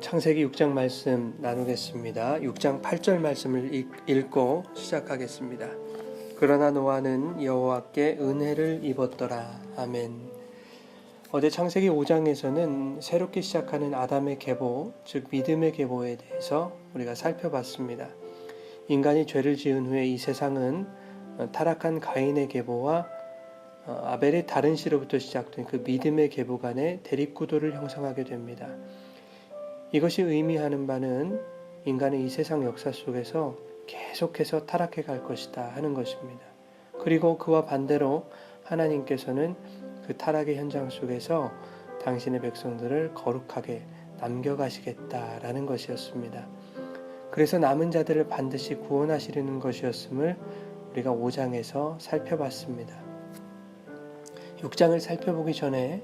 창세기 6장 말씀 나누겠습니다. 6장 8절 말씀을 읽고 시작하겠습니다. 그러나 노아는 여호와께 은혜를 입었더라. 아멘. 어제 창세기 5장에서는 새롭게 시작하는 아담의 계보, 즉 믿음의 계보에 대해서 우리가 살펴봤습니다. 인간이 죄를 지은 후에 이 세상은 타락한 가인의 계보와 아벨의 다른 씨로부터 시작된 그 믿음의 계보 간의 대립구도를 형성하게 됩니다. 이것이 의미하는 바는 인간은 이 세상 역사 속에서 계속해서 타락해 갈 것이다 하는 것입니다. 그리고 그와 반대로 하나님께서는 그 타락의 현장 속에서 당신의 백성들을 거룩하게 남겨가시겠다라는 것이었습니다. 그래서 남은 자들을 반드시 구원하시려는 것이었음을 우리가 5장에서 살펴봤습니다. 6장을 살펴보기 전에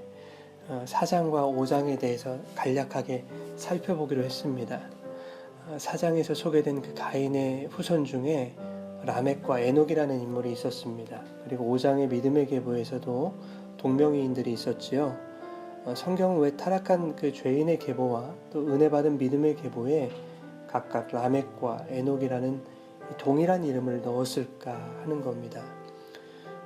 4장과 5장에 대해서 간략하게 살펴보기로 했습니다. 4장에서 소개된 그 가인의 후손 중에 라멕과 에녹이라는 인물이 있었습니다. 그리고 5장의 믿음의 계보에서도 동명이인들이 있었지요. 성경은 왜 타락한 그 죄인의 계보와 또 은혜받은 믿음의 계보에 각각 라멕과 에녹이라는 동일한 이름을 넣었을까 하는 겁니다.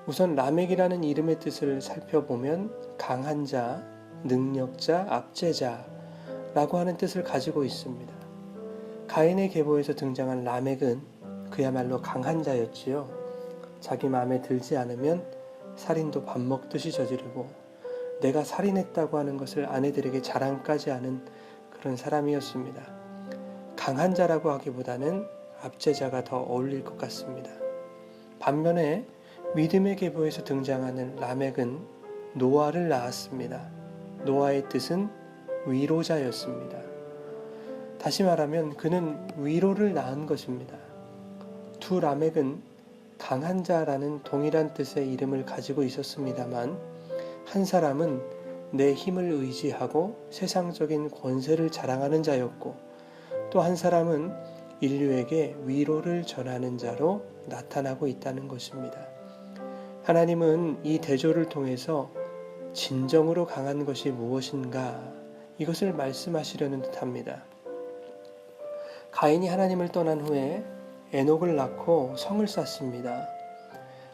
우선 라멕이라는 이름의 뜻을 살펴보면 강한 자, 능력자, 압제자라고 하는 뜻을 가지고 있습니다. 가인의 계보에서 등장한 라멕은 그야말로 강한 자였지요. 자기 마음에 들지 않으면 살인도 밥 먹듯이 저지르고 내가 살인했다고 하는 것을 아내들에게 자랑까지 하는 그런 사람이었습니다. 강한 자라고 하기보다는 압제자가 더 어울릴 것 같습니다. 반면에 믿음의 계보에서 등장하는 라멕은 노아를 낳았습니다. 노아의 뜻은 위로자였습니다. 다시 말하면 그는 위로를 낳은 것입니다. 두 라멕은 강한 자라는 동일한 뜻의 이름을 가지고 있었습니다만 한 사람은 내 힘을 의지하고 세상적인 권세를 자랑하는 자였고 또 한 사람은 인류에게 위로를 전하는 자로 나타나고 있다는 것입니다. 하나님은 이 대조를 통해서 진정으로 강한 것이 무엇인가 이것을 말씀하시려는 듯합니다. 가인이 하나님을 떠난 후에 에녹을 낳고 성을 쌓습니다.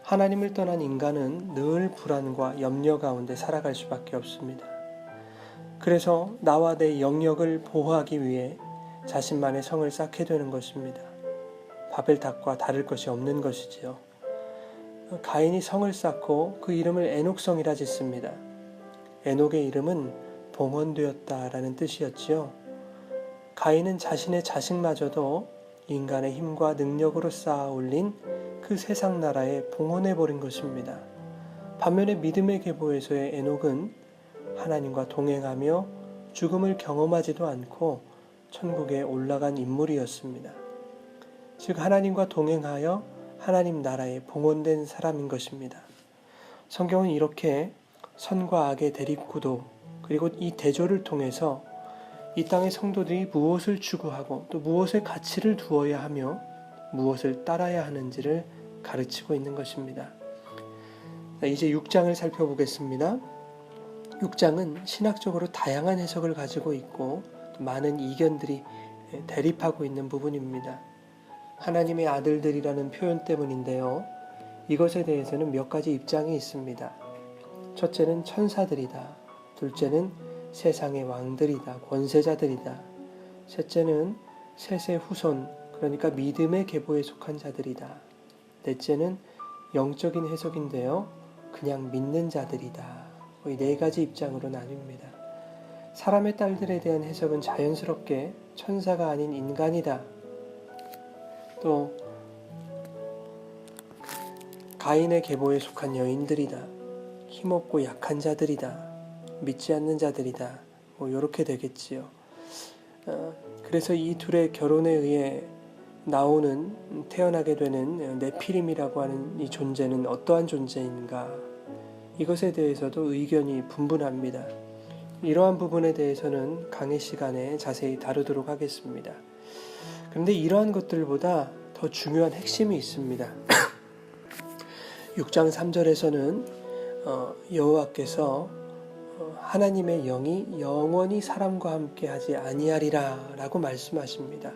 하나님을 떠난 인간은 늘 불안과 염려 가운데 살아갈 수밖에 없습니다. 그래서 나와 내 영역을 보호하기 위해 자신만의 성을 쌓게 되는 것입니다. 바벨탑과 다를 것이 없는 것이지요. 가인이 성을 쌓고 그 이름을 에녹성이라 짓습니다. 에녹의 이름은 봉헌되었다라는 뜻이었지요. 가인은 자신의 자식마저도 인간의 힘과 능력으로 쌓아 올린 그 세상 나라에 봉헌해버린 것입니다. 반면에 믿음의 계보에서의 에녹은 하나님과 동행하며 죽음을 경험하지도 않고 천국에 올라간 인물이었습니다. 즉 하나님과 동행하여 하나님 나라에 봉헌된 사람인 것입니다. 성경은 이렇게 선과 악의 대립구도 그리고 이 대조를 통해서 이 땅의 성도들이 무엇을 추구하고 또 무엇의 가치를 두어야 하며 무엇을 따라야 하는지를 가르치고 있는 것입니다. 이제 6장을 살펴보겠습니다. 6장은 신학적으로 다양한 해석을 가지고 있고 많은 이견들이 대립하고 있는 부분입니다. 하나님의 아들들이라는 표현 때문인데요. 이것에 대해서는 몇 가지 입장이 있습니다. 첫째는 천사들이다. 둘째는 세상의 왕들이다. 권세자들이다. 셋째는 셋의 후손, 그러니까 믿음의 계보에 속한 자들이다. 넷째는 영적인 해석인데요. 그냥 믿는 자들이다. 이 네 가지 입장으로 나뉩니다. 사람의 딸들에 대한 해석은 자연스럽게 천사가 아닌 인간이다. 또 가인의 계보에 속한 여인들이다. 힘없고 약한 자들이다. 믿지 않는 자들이다. 이렇게 되겠지요. 그래서 이 둘의 결혼에 의해 태어나게 되는 네피림이라고 하는 이 존재는 어떠한 존재인가? 이것에 대해서도 의견이 분분합니다. 이러한 부분에 대해서는 강의 시간에 자세히 다루도록 하겠습니다. 그런데 이러한 것들보다 더 중요한 핵심이 있습니다. 6장 3절에서는 여호와께서 하나님의 영이 영원히 사람과 함께 하지 아니하리라 라고 말씀하십니다.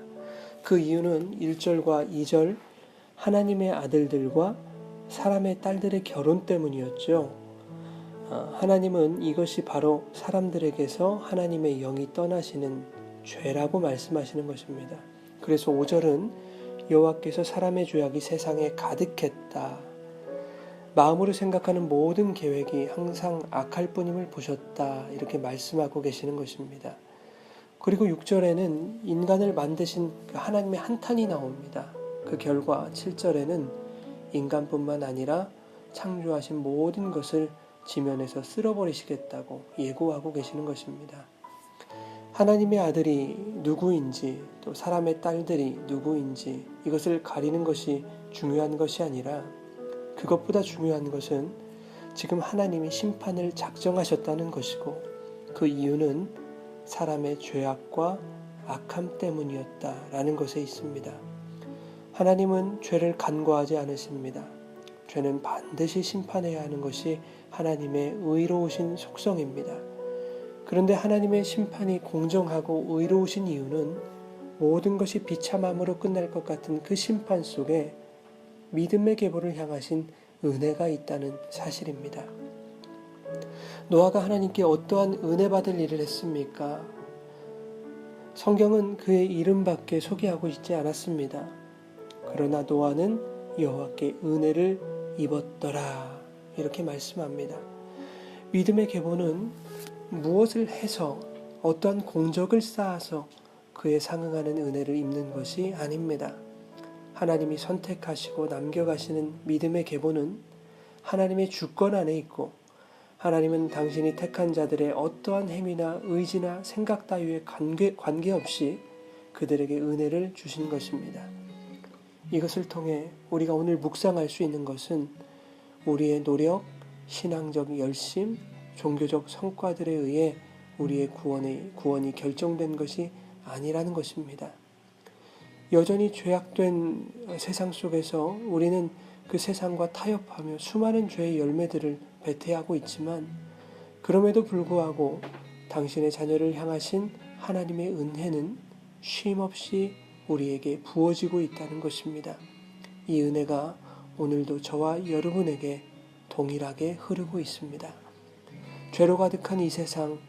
그 이유는 1절과 2절 하나님의 아들들과 사람의 딸들의 결혼 때문이었죠. 하나님은 이것이 바로 사람들에게서 하나님의 영이 떠나시는 죄라고 말씀하시는 것입니다. 그래서 5절은 여호와께서 사람의 죄악이 세상에 가득했다. 마음으로 생각하는 모든 계획이 항상 악할 뿐임을 보셨다. 이렇게 말씀하고 계시는 것입니다. 그리고 6절에는 인간을 만드신 하나님의 한탄이 나옵니다. 그 결과 7절에는 인간뿐만 아니라 창조하신 모든 것을 지면에서 쓸어버리시겠다고 예고하고 계시는 것입니다. 하나님의 아들이 누구인지 또 사람의 딸들이 누구인지 이것을 가리는 것이 중요한 것이 아니라 그것보다 중요한 것은 지금 하나님이 심판을 작정하셨다는 것이고 그 이유는 사람의 죄악과 악함 때문이었다라는 것에 있습니다. 하나님은 죄를 간과하지 않으십니다. 죄는 반드시 심판해야 하는 것이 하나님의 의로우신 속성입니다. 그런데 하나님의 심판이 공정하고 의로우신 이유는 모든 것이 비참함으로 끝날 것 같은 그 심판 속에 믿음의 계보를 향하신 은혜가 있다는 사실입니다. 노아가 하나님께 어떠한 은혜 받을 일을 했습니까? 성경은 그의 이름밖에 소개하고 있지 않았습니다. 그러나 노아는 여호와께 은혜를 입었더라 이렇게 말씀합니다. 믿음의 계보는 무엇을 해서 어떠한 공적을 쌓아서 그에 상응하는 은혜를 입는 것이 아닙니다. 하나님이 선택하시고 남겨가시는 믿음의 계보는 하나님의 주권 안에 있고 하나님은 당신이 택한 자들의 어떠한 행위나 의지나 생각 따위에 관계없이 그들에게 은혜를 주신 것입니다. 이것을 통해 우리가 오늘 묵상할 수 있는 것은 우리의 노력, 신앙적 열심, 종교적 성과들에 의해 우리의 구원이 결정된 것이 아니라는 것입니다. 여전히 죄악된 세상 속에서 우리는 그 세상과 타협하며 수많은 죄의 열매들을 배태하고 있지만 그럼에도 불구하고 당신의 자녀를 향하신 하나님의 은혜는 쉼없이 우리에게 부어지고 있다는 것입니다. 이 은혜가 오늘도 저와 여러분에게 동일하게 흐르고 있습니다. 죄로 가득한 이 세상,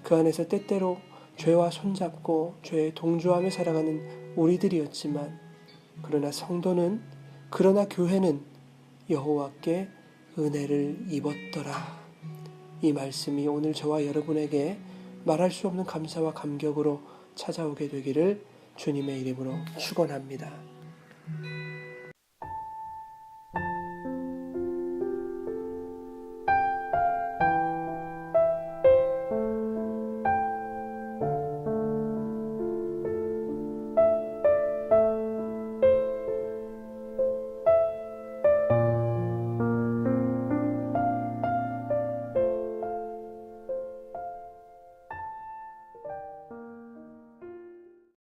그 안에서 때때로 죄와 손잡고 죄에 동조하며 살아가는 우리들이었지만 그러나 교회는 여호와께 은혜를 입었더라. 이 말씀이 오늘 저와 여러분에게 말할 수 없는 감사와 감격으로 찾아오게 되기를 주님의 이름으로 축원합니다.